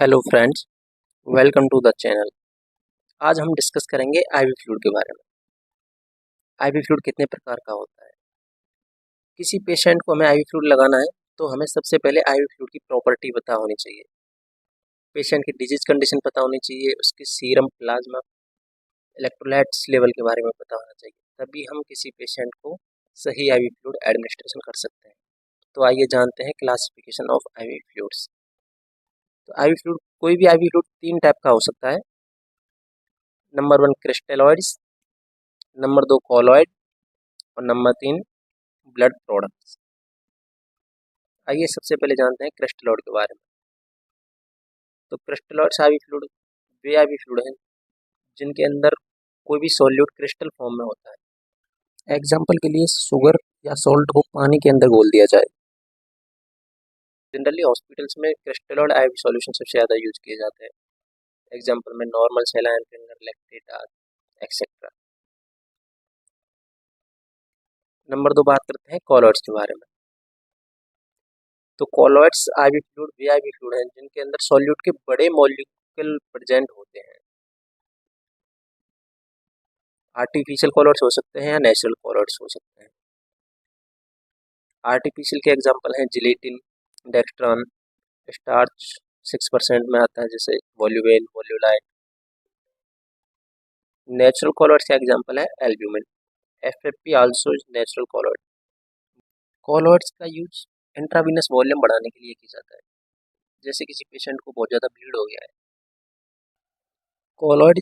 Hello friends, welcome to the channel. आज हम discuss करेंगे आईवी फ्लूइड के बारे में। आईवी फ्लूइड कितने प्रकार का होता है। किसी पेशेंट को हमें आईवी फ्लूइड लगाना है तो हमें सबसे पहले आईवी फ्लूइड की प्रॉपर्टी पता होनी चाहिए। पेशेंट की डिजीज कंडीशन पता होनी चाहिए, उसकी सीरम, प्लाज्मा, इलेक्ट्रोलाइट्स लेवल के बारे में पता होना चाहिए, तभी हम किसी पेशेंट को सही आईवी फ्लूइड एडमिनिस्ट्रेशन कर सकते हैं। तो आइए जानते हैं क्लासिफिकेशन ऑफ आईवी फ्लूइड्स। तो आईवी फ्लूइड, कोई भी आईवी फ्लूइड तीन टाइप का हो सकता है। नंबर 1 क्रिस्टेलॉइड्स, नंबर 2 कॉलॉइड और नंबर 3 ब्लड प्रोडक्ट्स। आइए सबसे पहले जानते हैं क्रिस्टलॉइड के बारे में। तो क्रिस्टलॉइड्स आईवी फ्लूइड वे आईवी फ्लूइड हैं जिनके अंदर कोई भी सॉल्यूट क्रिस्टल फॉर्म में होता है। एग्जाम्पल के लिए शुगर या सॉल्ट को पानी के अंदर घोल दिया जाए। जनरली हॉस्पिटल्स में क्रिस्टलॉइड आईवी सॉल्यूशन सबसे ज़्यादा यूज किए जाते हैं। एग्जाम्पल में normal saline, finger, lactate etcetera. Number 2 बात करते हैं कॉलॉइड्स के बारे में। तो कॉलॉइड्स आईवी फ्लूइड वे आईवी फ्लूइड हैं जिनके अंदर सॉल्यूट के बड़े मॉलिक्यूल प्रेजेंट होते हैं। आर्टिफिशियल कॉलर्स हो सकते हैं या नेचुरल कॉलर्स हो सकते हैं। आर्टिफिशियल के एग्जांपल हैं जिलेटिन, डेक्स्ट्रॉन, स्टार्च 6% में आता है जैसे वोल्यूवेन, वोल्यूलाइट। नेचुरल कॉलर्स के एग्जांपल है albumin, FFP also is natural colloid. Colloids का यूज इंट्रावीनस वॉल्यूम बढ़ाने के लिए किया जाता है, जैसे किसी पेशेंट को बहुत ज़्यादा ब्लीड हो गया है। कॉलॉइड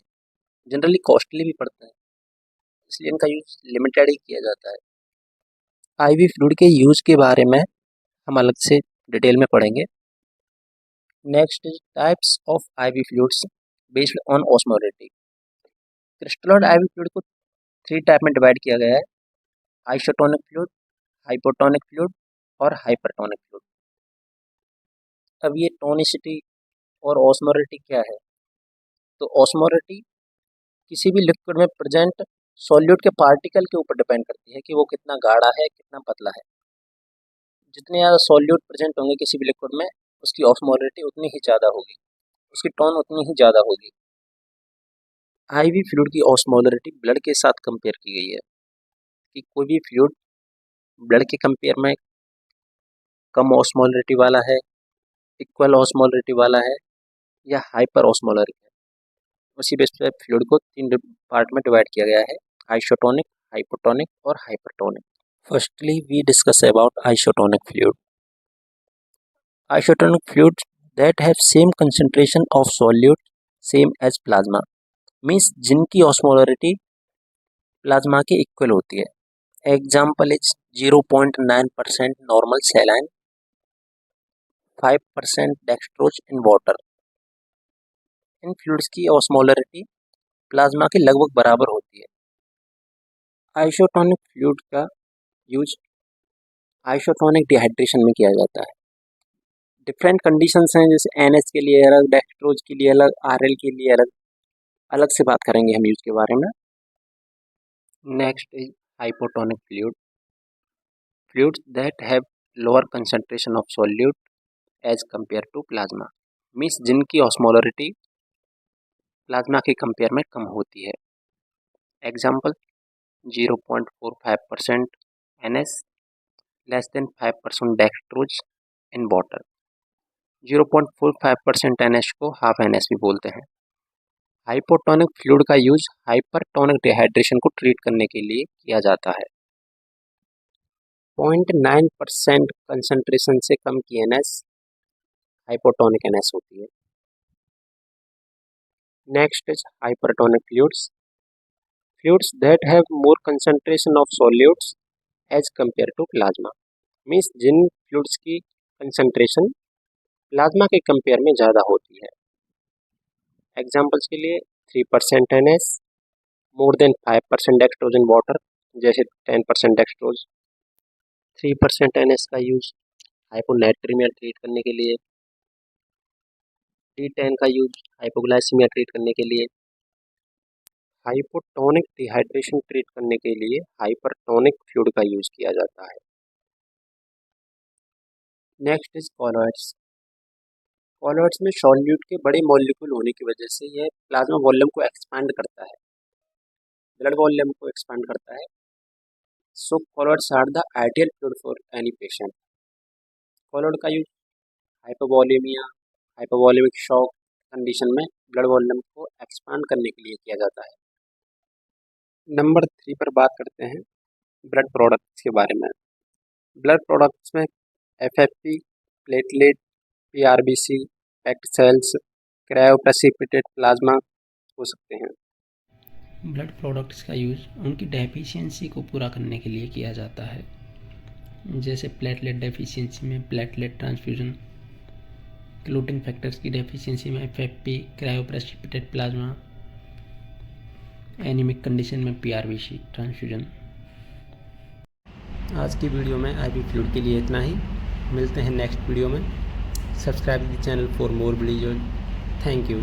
जनरली कॉस्टली भी पड़ता है, इसलिए इनका यूज लिमिटेड ही किया जाता है। आईवी फ्लूइड के यूज के बारे में हम अलग से डिटेल में पढ़ेंगे। Next is types of ivy fluids based on osmolality. Crystalloid IV fluid को थ्री टाइप में डिवाइड किया गया है: आइसोटोनिक फ्लूइड, हाइपोटोनिक फ्लूइड और हाइपरटोनिक फ्लूइड। अब ये टोनिसिटी और ऑस्मोलिटी क्या है? तो ऑस्मोलिटी किसी भी लिक्विड में प्रेजेंट सॉल्यूट के पार्टिकल के ऊपर डिपेंड करती है कि वो कितना गाढ़ा है, कितना पतला है। जितने ज़्यादा सॉल्यूट प्रेजेंट होंगे किसी भी लिक्विड में, उसकी ऑस्मोलिटी उतनी ही ज़्यादा होगी, उसकी टोन उतनी ही ज़्यादा होगी। आईवी फ्लूइड की ऑस्मोलरिटी ब्लड के साथ कंपेयर की गई है कि कोई भी फ्लूइड ब्लड के कंपेयर में कम ऑस्मोलरिटी वाला है, इक्वल ऑस्मोलरिटी वाला है या हाइपर ऑस्मोलरिटी है। उसी बेस पे फ्लूइड को तीन पार्ट में डिवाइड किया गया है: आइसोटोनिक, हाइपोटोनिक और hypertonic. Firstly we discuss about isotonic fluid. Isotonic fluids that have same concentration of solute same as plasma means जिनकी ऑस्मोलरिटी प्लाज्मा के इक्वल होती है। Example is 0.9% normal saline, 5% dextrose in water. In fluids की osmolarity plasma के लगभग बराबर होती है। आइसोटोनिक फ्लूइड का यूज आइसोटोनिक डिहाइड्रेशन में किया जाता है। डिफरेंट कंडीशंस हैं, जैसे एनएच के लिए अलग, डेक्सट्रोज के लिए अलग, आरएल के लिए अलग, अलग से बात करेंगे हम यूज के बारे में। Next is hypotonic fluid, fluids that have lower concentration of solute as compare to plasma means जिनकी ऑस्मोलरिटी प्लाज्मा के कंपेयर में कम होती है। Example 0.45% NS, less than 5% dextrose in water. 0.45% NH को हाफ NS भी बोलते हैं। हाइपोटोनिक फ्लूइड का यूज हाइपरटोनिक डिहाइड्रेशन को ट्रीट करने के लिए किया जाता है। 0.9% कंसंट्रेशन से कम की NS हाइपोटोनिक NS होती है। Next is hypertonic fluids, fluids that have more concentration of solutes as compare to plasma means जिन फ्लूइड्स की कंसंट्रेशन प्लाज्मा के कंपेयर में ज़्यादा होती है। एग्जाम्पल्स के लिए 3% NS, more than 5% dextrose in water, जैसे 10% डेक्सट्रोज। 3% NS का यूज हाइपोनेट्रीमिया ट्रीट करने के लिए, D10 का यूज हाइपोग्लाइसीमिया ट्रीट करने के लिए, हाइपोटोनिक डिहाइड्रेशन ट्रीट करने के लिए हाइपरटोनिक फ्लूइड का यूज किया जाता है। Next is colloids. कॉलॉइड्स में सॉल्यूट के बड़े मॉलिक्यूल होने की वजह से यह प्लाज्मा वॉल्यूम को एक्सपांड करता है, ब्लड वॉल्यूम को एक्सपांड करता है। So colloids are the ideal fluid for any patient. Colloid का use hypovolemia, hypovolemic shock condition में ब्लड वॉल्यूम को एक्सपांड करने के लिए किया जाता है। नंबर 3 पर बात करते हैं ब्लड प्रोडक्ट्स के बारे में। ब्लड प्रोडक्ट्स में FFP, platelet, PRBC, packed cells, cryoprecipitated plasma हो सकते हैं। ब्लड प्रोडक्ट्स का यूज़ उनकी डेफिशिएंसी को पूरा करने के लिए किया जाता है, जैसे प्लेटलेट डेफिशिएंसी में प्लेटलेट ट्रांसफ्यूजन, क्लोटिंग फैक्टर्स की डेफिशिएंसी में FFP, cryoprecipitated plasma, anaemic condition में पीआरबीसी ट्रांसफ्यूजन। आज की वीडियो में आईवी फ्लूइड के लिए इतना ही। मिलते हैं नेक्स्ट वीडियो में। Subscribe the channel for more videos. Thank you.